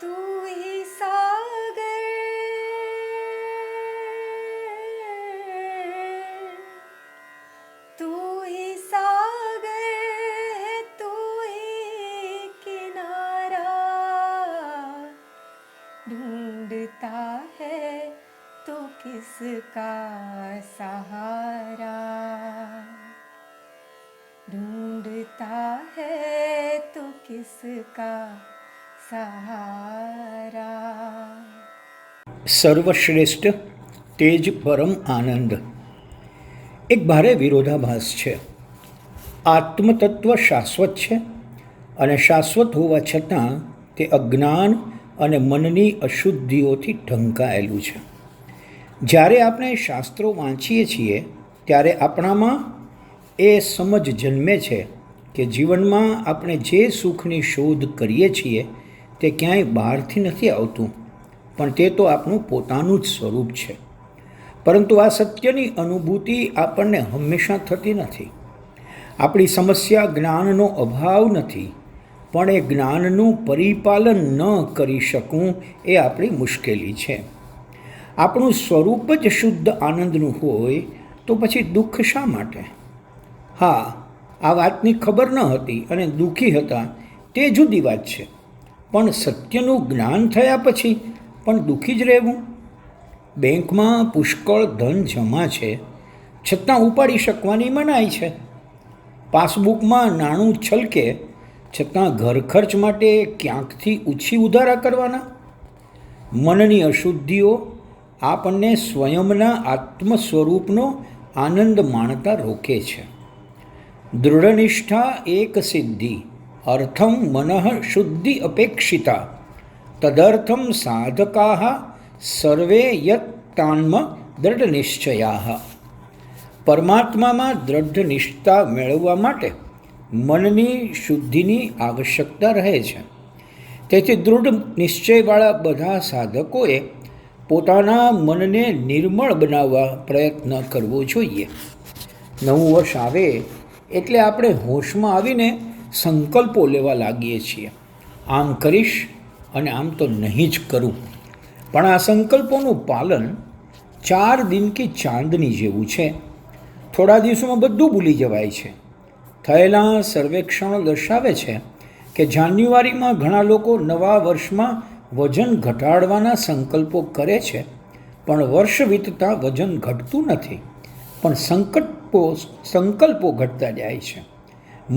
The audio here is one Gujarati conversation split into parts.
तू ही सागर तू ही सागर है तू ही किनारा ढूंढता है तो किसका सहारा ढूंढता है तो किसका सहारा। સર્વશ્રેષ્ઠ તેજ પરમ આનંદ એક ભારે વિરોધાભાસ છે. આત્મતત્વ શાશ્વત છે અને શાશ્વત હોવા છતાં તે અજ્ઞાન અને મનની અશુદ્ધિઓથી ઢંકાયેલું છે. જ્યારે આપણે શાસ્ત્રો વાંચીએ છીએ ત્યારે આપણામાં એ સમજ જન્મે છે કે જીવનમાં આપણે જે સુખની શોધ કરીએ છીએ તે ક્યાંય બહારથી નથી આવતું, પણ તે તો આપણું પોતાનું જ સ્વરૂપ છે. પરંતુ આ સત્યની અનુભૂતિ આપણને હંમેશા થતી નથી. આપણી સમસ્યા જ્ઞાનનો અભાવ નથી, પણ એ જ્ઞાનનું પરિપાલન ન કરી શકવું એ આપણી મુશ્કેલી છે. આપણું સ્વરૂપ જ શુદ્ધ આનંદનું હોય તો પછી દુઃખ શા માટે? હા, આ વાતની ખબર ન હતી અને દુઃખી હતા તે જુદી વાત છે, પણ સત્યનું જ્ઞાન થયા પછી પણ દુઃખી જ રહેવું? બેંકમાં પુષ્કળ ધન જમા છે છતાં ઉપાડી શકવાની મનાઈ છે. પાસબુકમાં નાણું છલકે છતાં ઘર ખર્ચ માટે ક્યાંકથી ઓછી ઉધારા કરવાના. મનની અશુદ્ધિઓ આપણને સ્વયંના આત્મ સ્વરૂપનો આનંદ માણતા રોકે છે. દૃઢનિષ્ઠા એક સિદ્ધિ અર્થમ મનઃ શુદ્ધિ અપેક્ષિતા તદર્થમ સાધકાઃ સર્વે યત્તાન્મ દૃઢ નિશ્ચયા. પરમાત્મામાં દૃઢ નિષ્ઠા મેળવવા માટે મનની શુદ્ધિની આવશ્યકતા રહે છે. તેથી દૃઢ નિશ્ચયવાળા બધા સાધકોએ પોતાના મનને નિર્મળ બનાવવા પ્રયત્ન કરવો જોઈએ. નવું વર્ષ આવે એટલે આપણે હોશમાં આવીને સંકલ્પો લેવા લાગીએ છીએ. આમ કરીશ અને આમ તો નહીં જ કરું. પણ આ સંકલ્પોનું પાલન 4 દિન કી ચાંદની જેવું છે. થોડા દિવસોમાં બધું ભૂલી જવાય છે. થયેલા સર્વેક્ષણો દર્શાવે છે કે જાન્યુઆરીમાં ઘણા લોકો નવા વર્ષમાં વજન ઘટાડવાના સંકલ્પો કરે છે, પણ વર્ષ વીતતા વજન ઘટતું નથી, પણ સંકલ્પો ઘટતા જાય છે.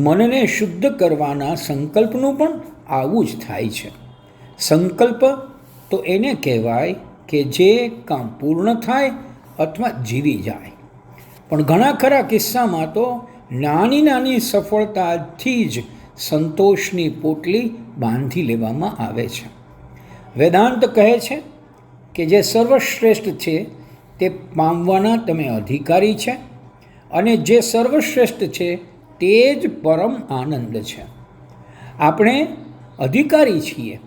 મનને શુદ્ધ કરવાના સંકલ્પનું પણ આવું જ થાય છે. સંકલ્પ તો એને કહેવાય કે જે કામ પૂર્ણ થાય અથવા જીવી જાય. પણ ઘણા ખરા કિસ્સામાં તો નાની નાની સફળતાથી જ સંતોષની પોટલી બાંધી લેવામાં આવે છે. વેદાંત કહે છે કે જે સર્વશ્રેષ્ઠ છે તે પામવાના તમે અધિકારી છે, અને જે સર્વશ્રેષ્ઠ છે તે જ પરમ આનંદ છે. આપણે અધિકારી છીએ.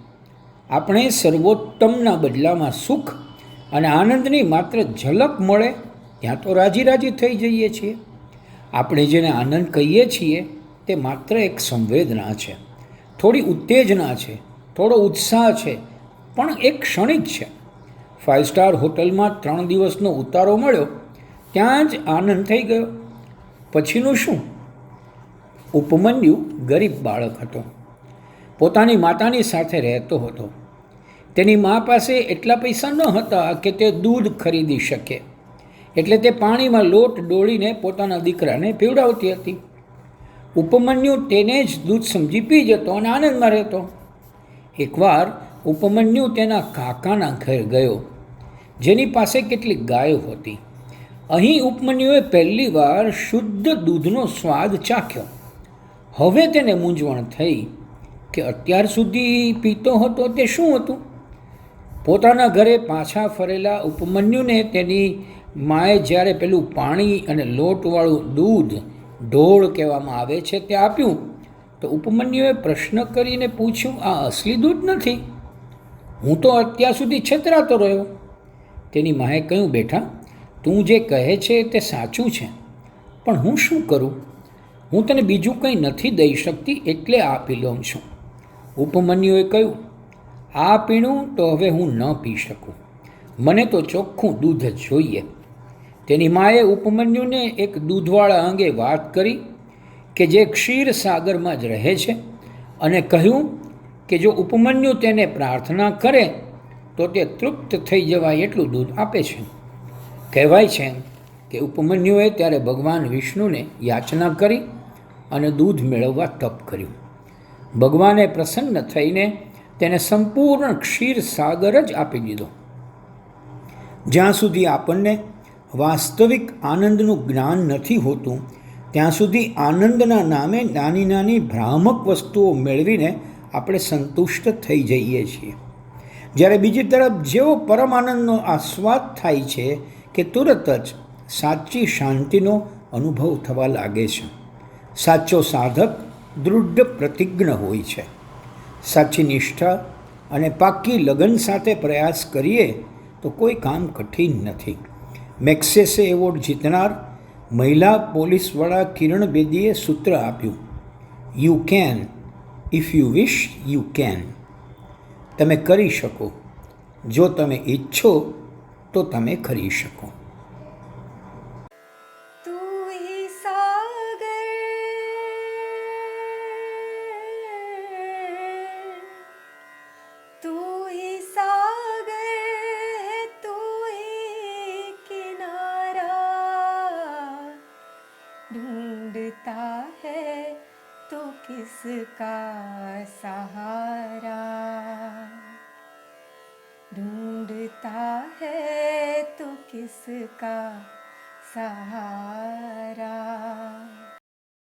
આપણે સર્વોત્તમના બદલામાં સુખ અને આનંદની માત્ર ઝલક મળે ત્યાં તો રાજી રાજી થઈ જઈએ છીએ. આપણે જેને આનંદ કહીએ છીએ તે માત્ર એક સંવેદના છે, થોડી ઉત્તેજના છે, થોડો ઉત્સાહ છે, પણ એક ક્ષણિક છે. 5 સ્ટાર હોટલમાં 3 દિવસનો ઉતારો મળ્યો ત્યાં જ આનંદ થઈ ગયો. પછીનું શું? ઉપમન્યુ ગરીબ બાળક હતો. પોતાની માતાની સાથે રહેતો હતો. તેની મા પાસે એટલા પૈસા ન હતા કે તે દૂધ ખરીદી શકે, એટલે તે પાણીમાં લોટ ડોળીને પોતાના દીકરાને પીવડાવતી હતી. ઉપમન્યુ તેને જ દૂધ સમજી પી જતો અને આનંદમાં રહેતો. એકવાર ઉપમન્યુ તેના કાકાના ઘર ગયો, જેની પાસે કેટલીક ગાયો હતી. અહીં ઉપમન્યુએ પહેલી વાર શુદ્ધ દૂધનો સ્વાદ ચાખ્યો. હવે તેને મૂંઝવણ થઈ કે અત્યાર સુધી પીતો હતો તે શું હતું. પોતાના ઘરે પાછા ફરેલા ઉપમન્યુને તેની માએ જ્યારે પેલું પાણી અને લોટવાળું દૂધ, ઢોળ કહેવામાં આવે છે, તે આપ્યું તો ઉપમન્યુએ પ્રશ્ન કરીને પૂછ્યું, આ અસલી દૂધ નથી? હું તો અત્યાર સુધી છેતરાતો રહ્યો. તેની માએ કહ્યું, બેટા, તું જે કહે છે તે સાચું છે, પણ હું શું કરું? હું તને બીજું કંઈ નથી દઈ શકતી એટલે આપી લઉં છું. ઉપમન્યુએ કહ્યું, આ પીણું તો હવે હું ન પી શકું, મને તો ચોખ્ખું દૂધ જ જોઈએ. તેની માએ ઉપમન્યુને એક દૂધવાળા અંગે વાત કરી કે જે ક્ષીર સાગરમાં જ રહે છે, અને કહ્યું કે જો ઉપમન્યુ તેને પ્રાર્થના કરે તો તે તૃપ્ત થઈ જવાય એટલું દૂધ આપે છે. કહેવાય છે કે ઉપમન્યુએ ત્યારે ભગવાન વિષ્ણુને યાચના કરી અને દૂધ મેળવવા તપ કર્યું. ભગવાને પ્રસન્ન થઈને તેને સંપૂર્ણ ક્ષીર સાગર જ આપી દીધો. જ્યાં સુધી આપણને વાસ્તવિક આનંદનું જ્ઞાન નથી હોતું ત્યાં સુધી આનંદના નામે નાની નાની ભ્રામક વસ્તુઓ મેળવીને આપણે સંતુષ્ટ થઈ જઈએ છીએ. જ્યારે બીજી તરફ જેવો પરમાનંદનો આસ્વાદ થાય છે કે તુરત જ સાચી શાંતિનો અનુભવ થવા લાગે છે. સાચો સાધક દૃઢ પ્રતિજ્ઞ હોય છે. સાચી નિષ્ઠા અને પાક્કી લગન સાથે પ્રયાસ કરીએ તો કોઈ કામ કઠિન નથી. મેક્સેસે એવોર્ડ જીતનાર મહિલા પોલીસ વડા કિરણ બેદીએ સૂત્ર આપ્યું, you can if you wish you can. તમે કરી શકો, જો તમે ઈચ્છો તો તમે કરી શકો. तू ही सागर तू ही सागर है तू ही किनारा ढूंढता है तो किसका सहारा ढूंढता है तो किसका सहारा.